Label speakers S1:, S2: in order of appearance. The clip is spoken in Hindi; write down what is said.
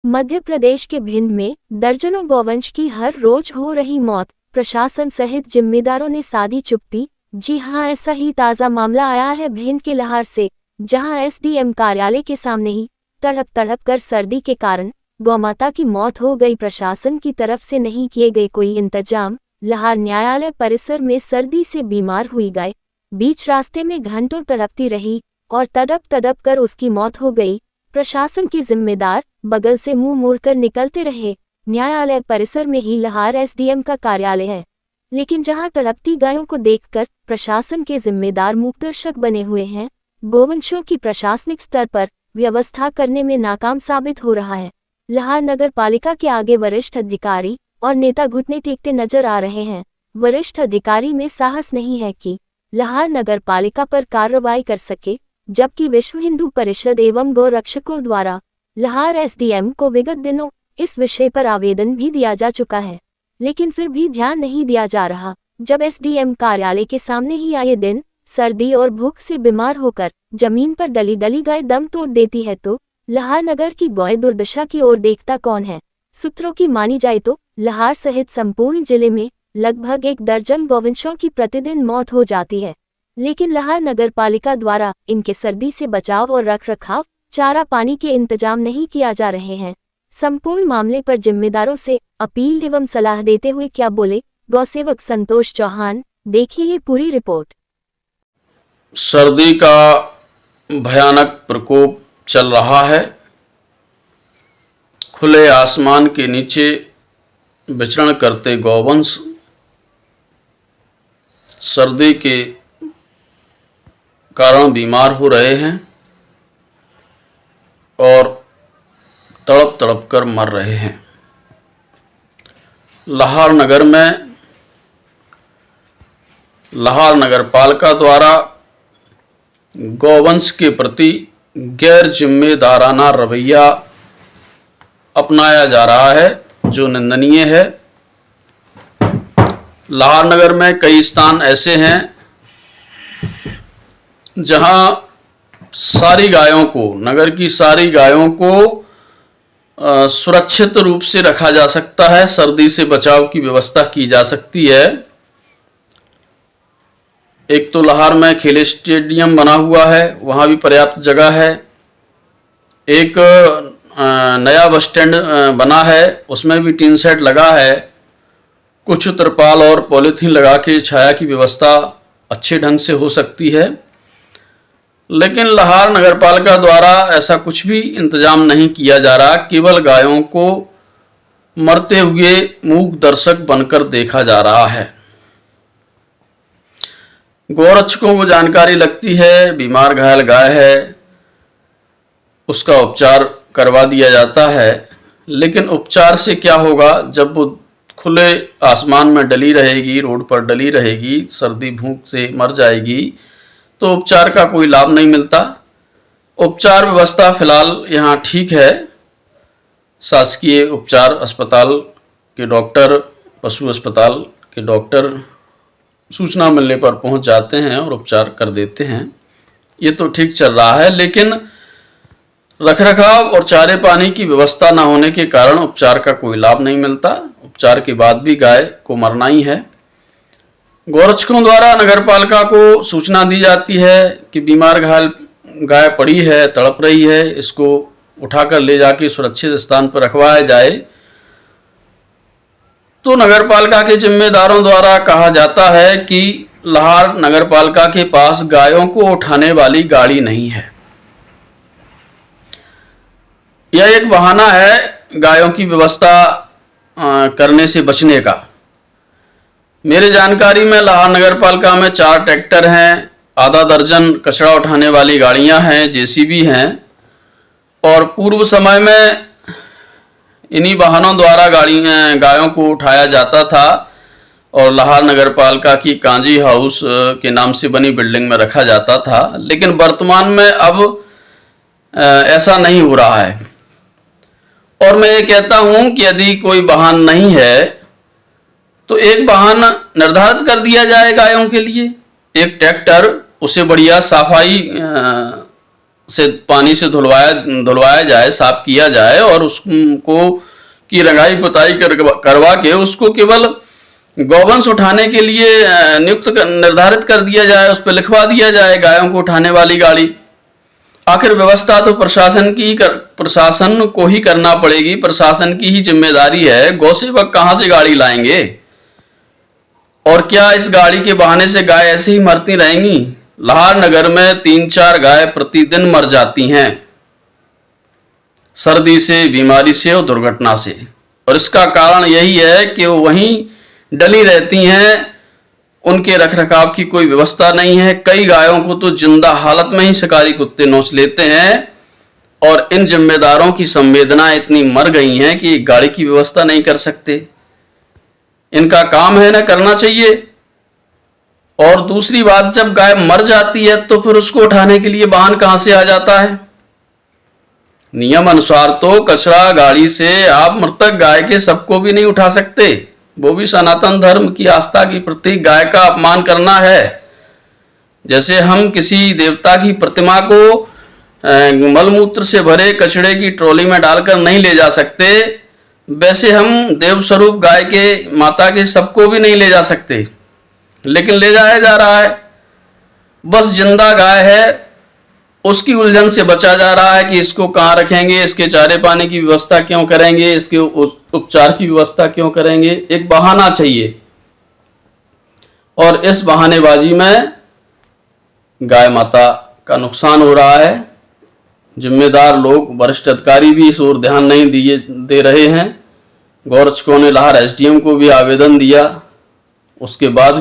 S1: मध्य प्रदेश के भिंड में दर्जनों गौवंश की हर रोज हो रही मौत, प्रशासन सहित जिम्मेदारों ने साधी चुप्पी। जी हां, ऐसा ही ताज़ा मामला आया है भिंड के लहार से, जहां एसडीएम कार्यालय के सामने ही तड़प कर सर्दी के कारण गौमाता की मौत हो गई। प्रशासन की तरफ से नहीं किए गए कोई इंतजाम। लहार न्यायालय परिसर में सर्दी से बीमार हुई गाय बीच रास्ते में घंटों तड़पती रही और तड़प कर उसकी मौत हो गई। प्रशासन के जिम्मेदार बगल से मुंह मोड़कर निकलते रहे। न्यायालय परिसर में ही लहार एसडीएम का कार्यालय है, लेकिन जहां तड़पती गायों को देखकर प्रशासन के जिम्मेदार मूकदर्शक बने हुए हैं। गोवंशों की प्रशासनिक स्तर पर व्यवस्था करने में नाकाम साबित हो रहा है। लहार नगर पालिका के आगे वरिष्ठ अधिकारी और नेता घुटने टेकते नजर आ रहे हैं। वरिष्ठ अधिकारी में साहस नहीं है कि लहार नगर पालिका पर कार्रवाई कर सके, जबकि विश्व हिंदू परिषद एवं गौ रक्षकों द्वारा लहार एसडीएम को विगत दिनों इस विषय पर आवेदन भी दिया जा चुका है, लेकिन फिर भी ध्यान नहीं दिया जा रहा। जब एसडीएम कार्यालय के सामने ही आए दिन सर्दी और भूख से बीमार होकर जमीन पर डली गाय दम तोड़ देती है, तो लहार नगर की गौ दुर्दशा की ओर देखता कौन है। सूत्रों की मानी जाए तो लहार सहित संपूर्ण जिले में लगभग 1 दर्जन गौवंशों की प्रतिदिन मौत हो जाती है, लेकिन लहार नगर पालिका द्वारा इनके सर्दी से बचाव और रखरखाव, चारा पानी के इंतजाम नहीं किया जा रहे हैं। संपूर्ण मामले पर जिम्मेदारों से अपील एवं सलाह देते हुए क्या बोले गौसेवक संतोष चौहान, देखिए ये पूरी रिपोर्ट।
S2: सर्दी का भयानक प्रकोप चल रहा है। खुले आसमान के नीचे विचरण करते गौवंश सर्दी के कारण बीमार हो रहे हैं और तड़प कर मर रहे हैं। लहार नगर में लहार नगर पालिका द्वारा गौवंश के प्रति गैर जिम्मेदाराना रवैया अपनाया जा रहा है, जो निंदनीय है। लहार नगर में कई स्थान ऐसे हैं जहां सारी गायों को, नगर की सारी गायों को सुरक्षित रूप से रखा जा सकता है, सर्दी से बचाव की व्यवस्था की जा सकती है। एक तो लहार में खेल स्टेडियम बना हुआ है, वहाँ भी पर्याप्त जगह है। एक नया बस स्टैंड बना है, उसमें भी टीन सेट लगा है। कुछ तिरपाल और पॉलीथीन लगा के छाया की व्यवस्था अच्छे ढंग से हो सकती है, लेकिन लहार नगरपालिका द्वारा ऐसा कुछ भी इंतजाम नहीं किया जा रहा। केवल गायों को मरते हुए मूक दर्शक बनकर देखा जा रहा है। गौरक्षकों को जानकारी लगती है बीमार घायल गाय है, उसका उपचार करवा दिया जाता है, लेकिन उपचार से क्या होगा जब वो खुले आसमान में डली रहेगी, रोड पर डली रहेगी, सर्दी भूख से मर जाएगी, तो उपचार का कोई लाभ नहीं मिलता। उपचार व्यवस्था फिलहाल यहाँ ठीक है। शासकीय उपचार अस्पताल के डॉक्टर, पशु अस्पताल के डॉक्टर सूचना मिलने पर पहुँच जाते हैं और उपचार कर देते हैं। ये तो ठीक चल रहा है, लेकिन रखरखाव और चारे पानी की व्यवस्था न होने के कारण उपचार का कोई लाभ नहीं मिलता। उपचार के बाद भी गाय को मरना ही है। गौरक्षकों द्वारा नगरपालिका को सूचना दी जाती है कि बीमार घायल गाय पड़ी है, तड़प रही है, इसको उठाकर ले जाके सुरक्षित स्थान पर रखवाया जाए, तो नगरपालिका के जिम्मेदारों द्वारा कहा जाता है कि लहार नगरपालिका के पास गायों को उठाने वाली गाड़ी नहीं है। यह एक बहाना है गायों की व्यवस्था करने से बचने का। मेरे जानकारी में लहार नगरपालिका में 4 ट्रैक्टर हैं, आधा दर्जन कचरा उठाने वाली गाड़ियां हैं, जेसीबी हैं, और पूर्व समय में इन्हीं वाहनों द्वारा गायों को उठाया जाता था और लहार नगरपालिका की कांजी हाउस के नाम से बनी बिल्डिंग में रखा जाता था। लेकिन वर्तमान में अब ऐसा नहीं हो रहा है, और मैं ये कहता हूं कि यदि कोई वाहन नहीं है तो एक वाहन निर्धारित कर दिया जाए गायों के लिए, एक ट्रैक्टर, उसे बढ़िया से पानी से धुलवाया जाए, साफ किया जाए और उसको की रंगाई पुताई करवा के उसको केवल गौवंश उठाने के लिए निर्धारित कर दिया जाए, उस पर लिखवा दिया जाए गायों को उठाने वाली गाड़ी। आखिर व्यवस्था तो प्रशासन को ही करना पड़ेगी, प्रशासन की ही जिम्मेदारी है। गौसेवक कहाँ से गाड़ी लाएंगे? और क्या इस गाड़ी के बहाने से गाय ऐसे ही मरती रहेंगी? लाहौर नगर में 3-4 गाय प्रतिदिन मर जाती हैं, सर्दी से, बीमारी से और दुर्घटना से। और इसका कारण यही है कि वो वहीं डली रहती हैं, उनके रखरखाव की कोई व्यवस्था नहीं है। कई गायों को तो जिंदा हालत में ही शिकारी कुत्ते नोच लेते हैं और इन जिम्मेदारों की संवेदना इतनी मर गई हैं कि गाड़ी की व्यवस्था नहीं कर सकते। इनका काम है ना, करना चाहिए। और दूसरी बात, जब गाय मर जाती है तो फिर उसको उठाने के लिए वाहन कहां से आ जाता है? नियम अनुसार तो कचरा गाड़ी से आप मृतक गाय के सबको भी नहीं उठा सकते। वो भी सनातन धर्म की आस्था की प्रतीक गाय का अपमान करना है। जैसे हम किसी देवता की प्रतिमा को मलमूत्र से भरे कचड़े की ट्रॉली में डालकर नहीं ले जा सकते, वैसे हम देव स्वरूप गाय के, माता के सबको भी नहीं ले जा सकते, लेकिन ले जाया जा रहा है। बस जिंदा गाय है उसकी उलझन से बचा जा रहा है कि इसको कहाँ रखेंगे, इसके चारे पानी की व्यवस्था क्यों करेंगे, इसके उपचार की व्यवस्था क्यों करेंगे। एक बहाना चाहिए और इस बहानेबाजी में गाय माता का नुकसान हो रहा है। जिम्मेदार लोग, वरिष्ठ अधिकारी भी इस ओर ध्यान नहीं दे रहे हैं। गौरक्षकों ने लाहौर एसडीएम को भी आवेदन दिया, उसके बाद भी